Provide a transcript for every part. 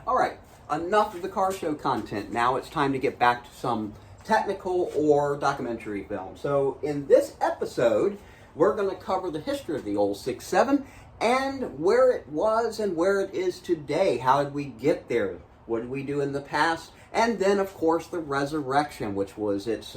All right, enough of the car show content. Now it's time to get back to some technical or documentary film. So in this episode, we're going to cover the history of the old 6.7 and where it was and where it is today. How did we get there? What did we do in the past? And then, of course, the resurrection, which was its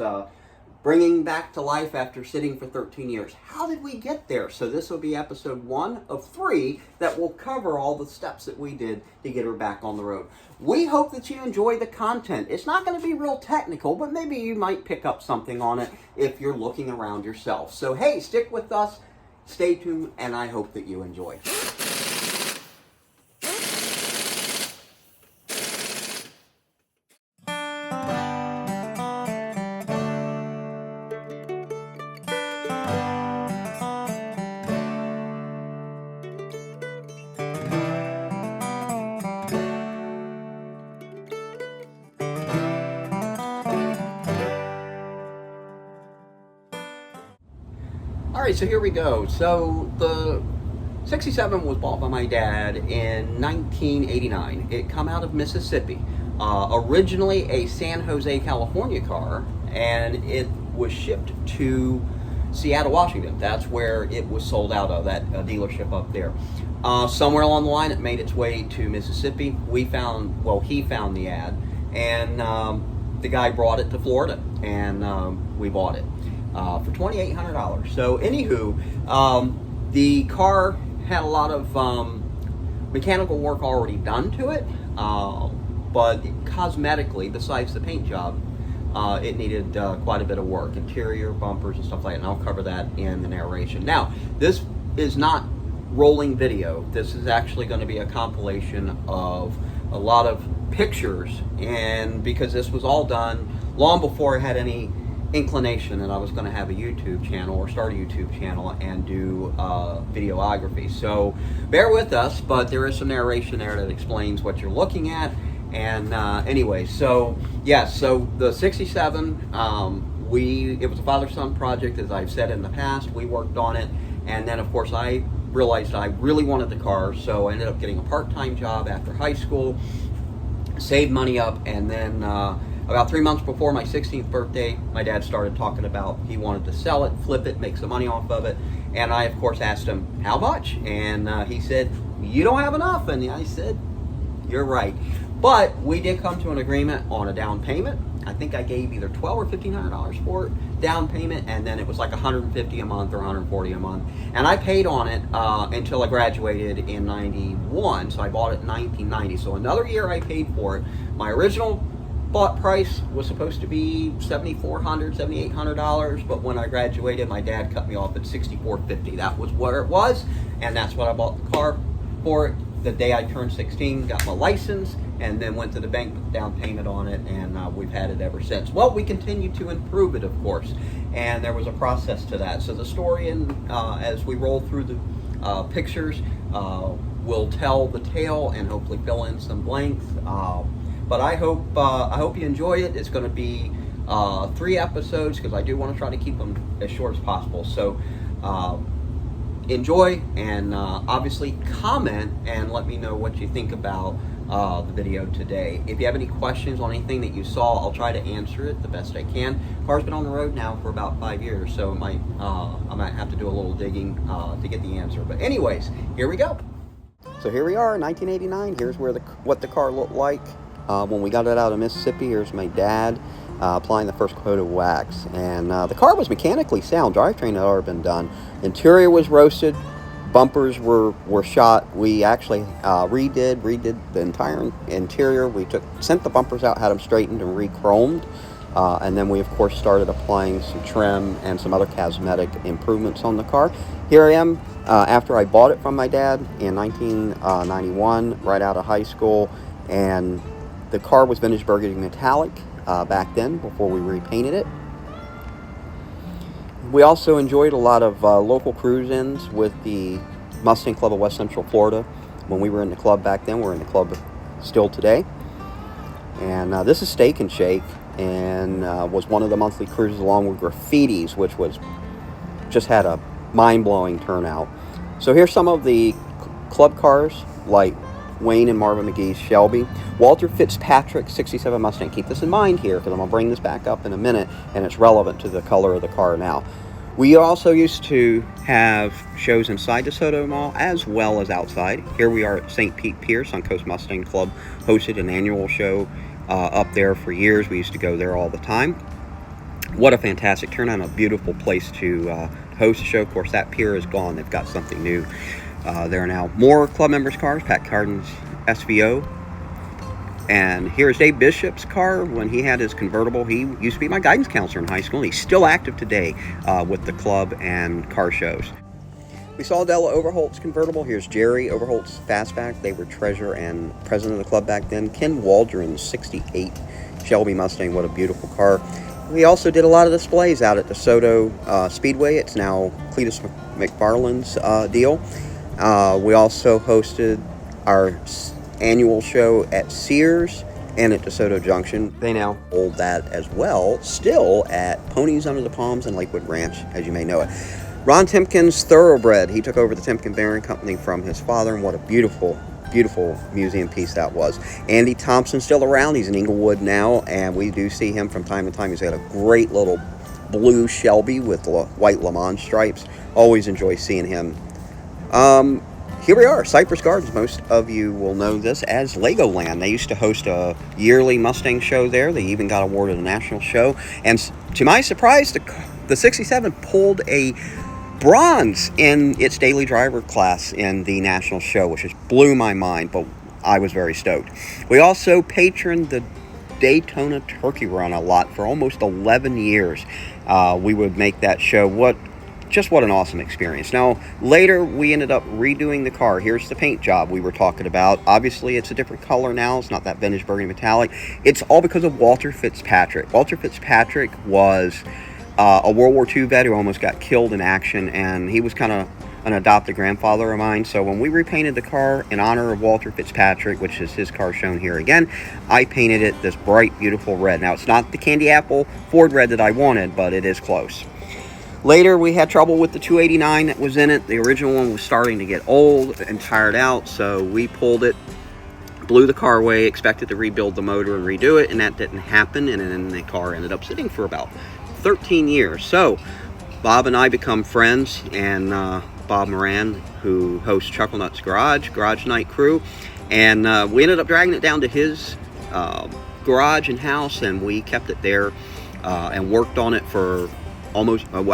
bringing back to life after sitting for 13 years. How did we get there? So this will be episode 1 of 3 that will cover all the steps that we did to get her back on the road. We hope that you enjoy the content. It's not going to be real technical, but maybe you might pick up something on it if you're looking around yourself. So hey, stick with us, stay tuned, and I hope that you enjoy. All right, so here we go. So the 67 was bought by my dad in 1989. It come out of Mississippi. Originally a San Jose, California car, and it was shipped to Seattle, Washington. That's where it was sold out of, that dealership up there. Somewhere along the line, it made its way to Mississippi. He found the ad, and the guy brought it to Florida, and we bought it. For $2,800. So anywho, the car had a lot of mechanical work already done to it, but cosmetically, besides the paint job, it needed quite a bit of work, interior, bumpers, and stuff like that, and I'll cover that in the narration. Now, this is not rolling video. This is actually going to be a compilation of a lot of pictures, and because this was all done long before I had any inclination that I was going to have a YouTube channel or start a YouTube channel and do videography. So bear with us, but there is some narration there that explains what you're looking at. And anyway, so yes, so the 67, it was a father-son project, as I've said in the past. We worked on it, and then of course I realized I really wanted the car, so I ended up getting a part-time job after high school, saved money up, and then about 3 months before my 16th birthday, my dad started talking about he wanted to sell it, flip it, make some money off of it. And I, of course, asked him, how much? And he said, you don't have enough. And I said, you're right. But we did come to an agreement on a down payment. I think I gave either $1,200 or $1,500 for it, down payment, and then it was like $150 a month or $140 a month. And I paid on it until I graduated in 91, so I bought it in 1990. So another year I paid for it. My original bought price was supposed to be $7,400, $7,800, but when I graduated, my dad cut me off at $6,450. That was where it was, and that's what I bought the car for. The day I turned 16, got my license, and then went to the bank with down payment on it, and we've had it ever since. Well, we continue to improve it, of course, and there was a process to that. So the story, as we roll through the pictures, will tell the tale and hopefully fill in some blanks. But I hope you enjoy it. It's going to be 3 episodes because I do want to try to keep them as short as possible. So enjoy, and obviously comment and let me know what you think about the video today. If you have any questions on anything that you saw, I'll try to answer it the best I can. Car's been on the road now for about 5 years, so I might have to do a little digging to get the answer. But anyways, here we go. So here we are, 1989. Here's what the car looked like when we got it out of Mississippi. Here's my dad applying the first coat of wax, and the car was mechanically sound. Drivetrain had already been done. Interior was roasted. Bumpers were shot. We actually redid the entire interior. We sent the bumpers out, had them straightened and re-chromed, and then we of course started applying some trim and some other cosmetic improvements on the car. Here I am after I bought it from my dad in 1991, right out of high school, and the car was vintage burgundy metallic back then before we repainted it. We also enjoyed a lot of local cruise-ins with the Mustang Club of West Central Florida. When we were in the club back then, we're in the club still today. And this is Steak and Shake, and was one of the monthly cruises along with Graffitis, which just had a mind-blowing turnout. So here's some of the club cars, like Wayne and Marvin McGee's Shelby. Walter Fitzpatrick 67 Mustang. Keep this in mind here because I'm going to bring this back up in a minute, and it's relevant to the color of the car now. We also used to have shows inside DeSoto Mall as well as outside. Here we are at St. Pete Pier. Suncoast Mustang Club hosted an annual show up there for years. We used to go there all the time. What a fantastic turnout, a beautiful place to host a show. Of course, that pier is gone. They've got something new there now. More club members' cars, Pat Carden's SVO. And here's Dave Bishop's car when he had his convertible. He used to be my guidance counselor in high school, and he's still active today with the club and car shows. We saw Della Overholt's convertible. Here's Jerry Overholt's Fastback. They were treasurer and president of the club back then. Ken Waldron's 68 Shelby Mustang. What a beautiful car. We also did a lot of displays out at DeSoto Speedway. It's now Cletus McFarland's deal. We also hosted our annual show at Sears and at DeSoto Junction. They now hold that as well, still at Ponies Under the Palms and Lakewood Ranch, as you may know it. Ron Timken's Thoroughbred. He took over the Timken Bearing Company from his father, and what a beautiful, beautiful museum piece that was. Andy Thompson's still around. He's in Inglewood now, and we do see him from time to time. He's got a great little blue Shelby with white Le Mans stripes. Always enjoy seeing him. Here we are, Cypress Gardens. Most of you will know this as Legoland. They used to host a yearly Mustang show there. They even got awarded a national show. And to my surprise, the 67 pulled a bronze in its daily driver class in the national show, which just blew my mind, but I was very stoked. We also patroned the Daytona Turkey Run a lot for almost 11 years. We would make that show. What an awesome experience. Now, later we ended up redoing the car. Here's the paint job we were talking about. Obviously, it's a different color now. It's not that vintage burgundy metallic. It's all because of Walter Fitzpatrick. Walter Fitzpatrick was a World War II vet who almost got killed in action, and he was kind of an adopted grandfather of mine. So when we repainted the car in honor of Walter Fitzpatrick, which is his car shown here again, I painted it this bright, beautiful red. Now, it's not the candy apple Ford red that I wanted, but it is close. Later, we had trouble with the 289 that was in it. The original one was starting to get old and tired out, so we pulled it, blew the car away, expected to rebuild the motor and redo it, and that didn't happen, and then the car ended up sitting for about 13 years. So Bob and I become friends, and Bob Moran, who hosts Chucklenut's Garage Night Crew, and we ended up dragging it down to his garage and house, and we kept it there and worked on it for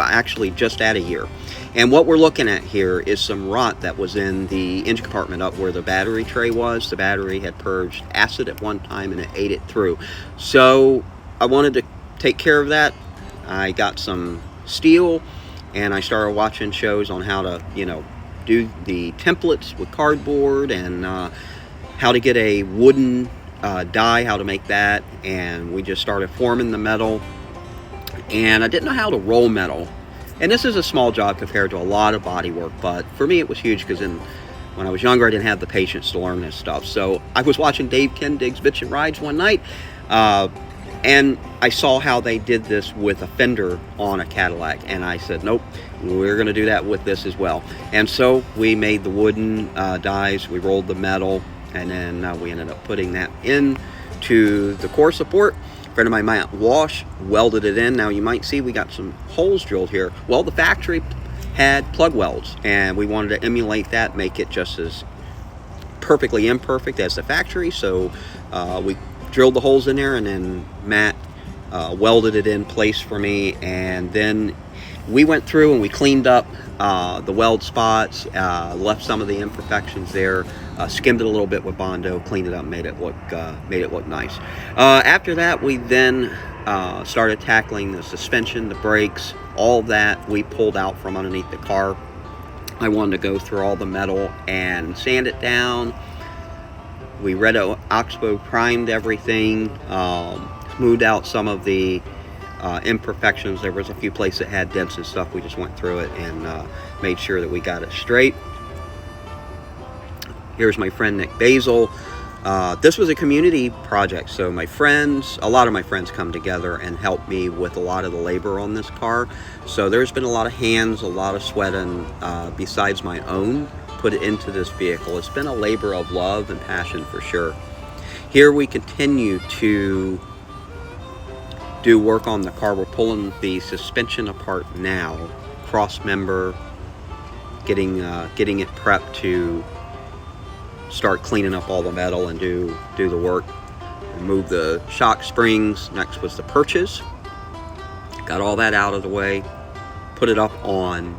actually just at a year. And what we're looking at here is some rot that was in the engine compartment up where the battery tray was. The battery had purged acid at one time and it ate it through. So I wanted to take care of that. I got some steel and I started watching shows on how to, do the templates with cardboard and how to get a wooden die, how to make that. And we just started forming the metal. And I didn't know how to roll metal. And this is a small job compared to a lot of body work, but for me it was huge because when I was younger I didn't have the patience to learn this stuff. So I was watching Dave Kendig's Bitch and Rides one night, and I saw how they did this with a fender on a Cadillac, and I said, nope, we're going to do that with this as well. And so we made the wooden dies, we rolled the metal, and then we ended up putting that into the core support. A friend of mine, Matt Walsh, welded it in. Now you might see we got some holes drilled here. Well, the factory had plug welds, and we wanted to emulate that, make it just as perfectly imperfect as the factory. So we drilled the holes in there, and then Matt welded it in place for me. And then we went through and we cleaned up the weld spots, left some of the imperfections there, skimmed it a little bit with Bondo, cleaned it up, made it look nice. After that, we then started tackling the suspension, the brakes, all that we pulled out from underneath the car. I wanted to go through all the metal and sand it down. We red oxbow primed everything, smoothed out some of the imperfections. There was a few places that had dents and stuff. We just went through it and made sure that we got it straight. Here's my friend Nick Basil. This was a community project, so a lot of my friends come together and help me with a lot of the labor on this car. So there's been a lot of hands, a lot of sweat, and besides my own put into this vehicle. It's been a labor of love and passion for sure. Here we continue to do work on the car. We're pulling the suspension apart now, cross member, getting it prepped to start cleaning up all the metal and do the work. Remove the shock springs. Next was the perches. Got all that out of the way. Put it up on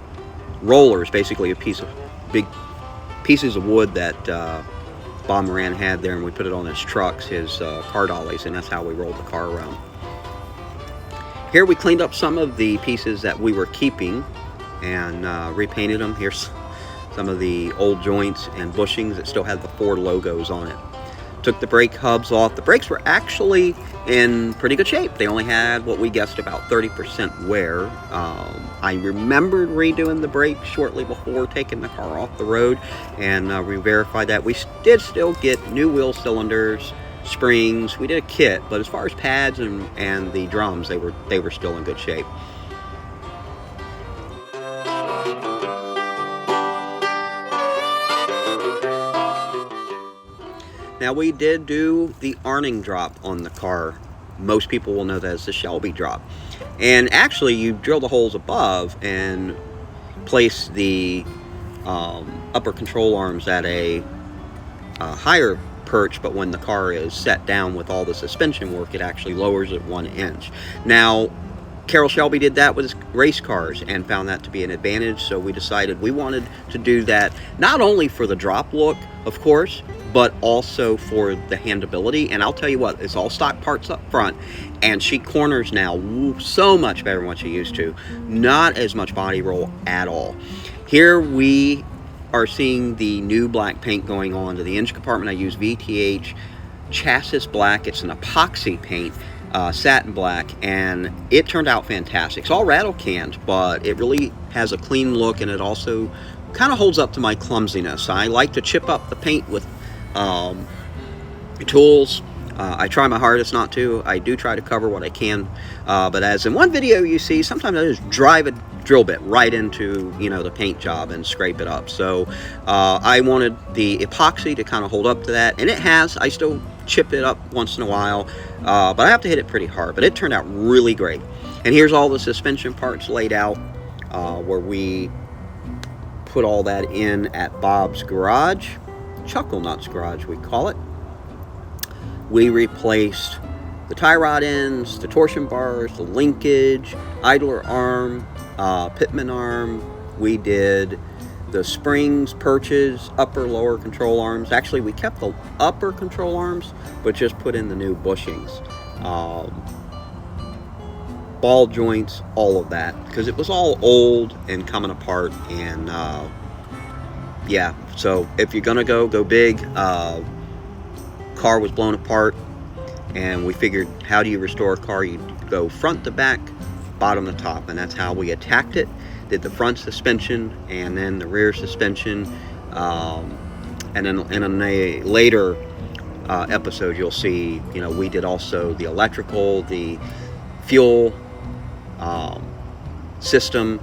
rollers, basically big pieces of wood that Bob Moran had there, and we put it on his trucks, his car dollies, and that's how we rolled the car around. Here we cleaned up some of the pieces that we were keeping and repainted them. Here's some of the old joints and bushings that still had the Ford logos on it. Took the brake hubs off. The brakes were actually in pretty good shape. They only had what we guessed about 30% wear. I remembered redoing the brakes shortly before taking the car off the road, and we verified that. We did still get new wheel cylinders, springs. We did a kit, but as far as pads and the drums, they were still in good shape. Now, we did do the Arning drop on the car. Most people will know that as the Shelby drop. And actually, you drill the holes above and place the upper control arms at a higher perch, but when the car is set down with all the suspension work, it actually lowers it 1 inch. Now, Carroll Shelby did that with his race cars and found that to be an advantage, so we decided we wanted to do that not only for the drop look, of course, but also for the handability. And I'll tell you what, it's all stock parts up front, and she corners now so much better than what she used to. Not as much body roll at all. Here we are seeing the new black paint going on to the engine compartment. I use VTH chassis black. It's an epoxy paint, satin black, and it turned out fantastic. It's all rattle canned, but it really has a clean look, and it also kind of holds up to my clumsiness. I like to chip up the paint with tools. I try my hardest not to. I do try to cover what I can, but as in one video you see, sometimes I just drive a drill bit right into, the paint job and scrape it up. So I wanted the epoxy to kind of hold up to that, and it has. I still chip it up once in a while, but I have to hit it pretty hard. But it turned out really great. And here's all the suspension parts laid out, where we put all that in at Bob's garage, Chuckle Nuts garage we call it. We replaced the tie rod ends, the torsion bars, the linkage, idler arm, pitman arm. We did the springs, perches, upper, lower control arms. Actually, we kept the upper control arms, but just put in the new bushings. Ball joints, all of that, because it was all old and coming apart. And yeah, so if you're gonna go big. Car was blown apart, and we figured, how do you restore a car? You go front to back, bottom to top, and that's how we attacked it. Did the front suspension and then the rear suspension, and then in a later episode you'll see, we did also the electrical, the fuel system,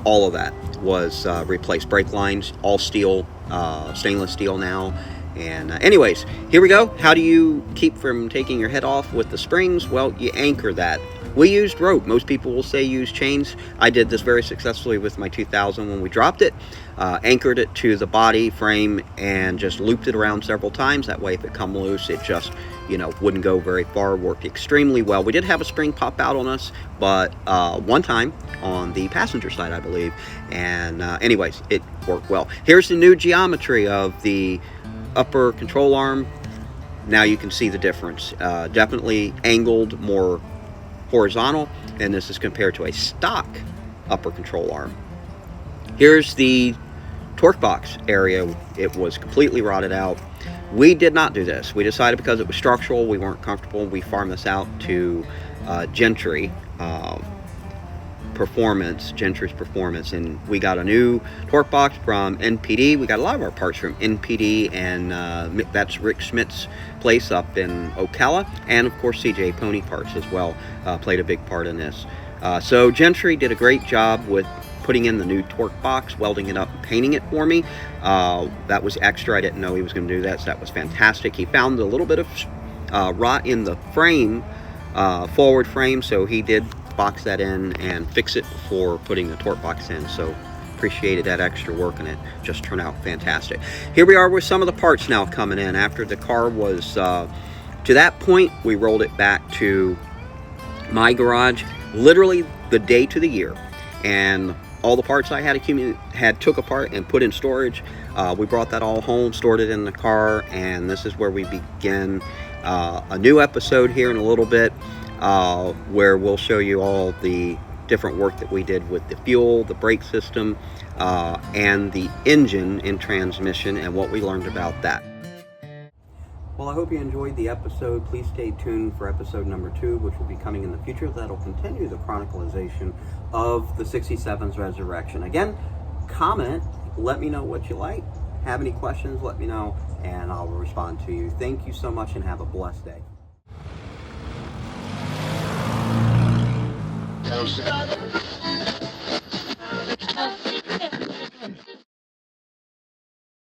all of that was replaced. Brake lines, all steel, stainless steel now. And anyways, here we go. How do you keep from taking your head off with the springs? Well, you anchor that. We used rope. Most people will say use chains. I did this very successfully with my 2000 when we dropped it. Anchored it to the body frame and just looped it around several times. That way, if it come loose, it just, wouldn't go very far. Worked extremely well. We did have a spring pop out on us, but one time on the passenger side, I believe. And anyways, it worked well. Here's the new geometry of the upper control arm. Now you can see the difference. Definitely angled more horizontal, and this is compared to a stock upper control arm. Here's the torque box area. It was completely rotted out. We did not do this. We decided because it was structural, we weren't comfortable. We farmed this out to Gentry's Performance, and we got a new torque box from NPD. We got a lot of our parts from NPD, and that's Rick Schmidt's place up in Ocala, and of course CJ Pony Parts as well played a big part in this. So Gentry did a great job with putting in the new torque box, welding it up and painting it for me. That was extra. I didn't know he was going to do that, so that was fantastic. He found a little bit of rot in the frame, forward frame, so he did box that in and fix it before putting the torque box in. So appreciated that extra work, and it just turned out fantastic. Here we are with some of the parts now coming in. After the car was to that point, we rolled it back to my garage literally the day to the year, and all the parts I had took apart and put in storage. We brought that all home, stored it in the car, and this is where we begin a new episode here in a little bit, where we'll show you all the different work that we did with the fuel, the brake system, and the engine and transmission, and what we learned about that. Well, I hope you enjoyed the episode. Please stay tuned for episode number 2, which will be coming in the future. That'll continue the chronicalization of the 67's resurrection. Again, comment, let me know what you like. Have any questions, let me know, and I'll respond to you. Thank you so much, and have a blessed day.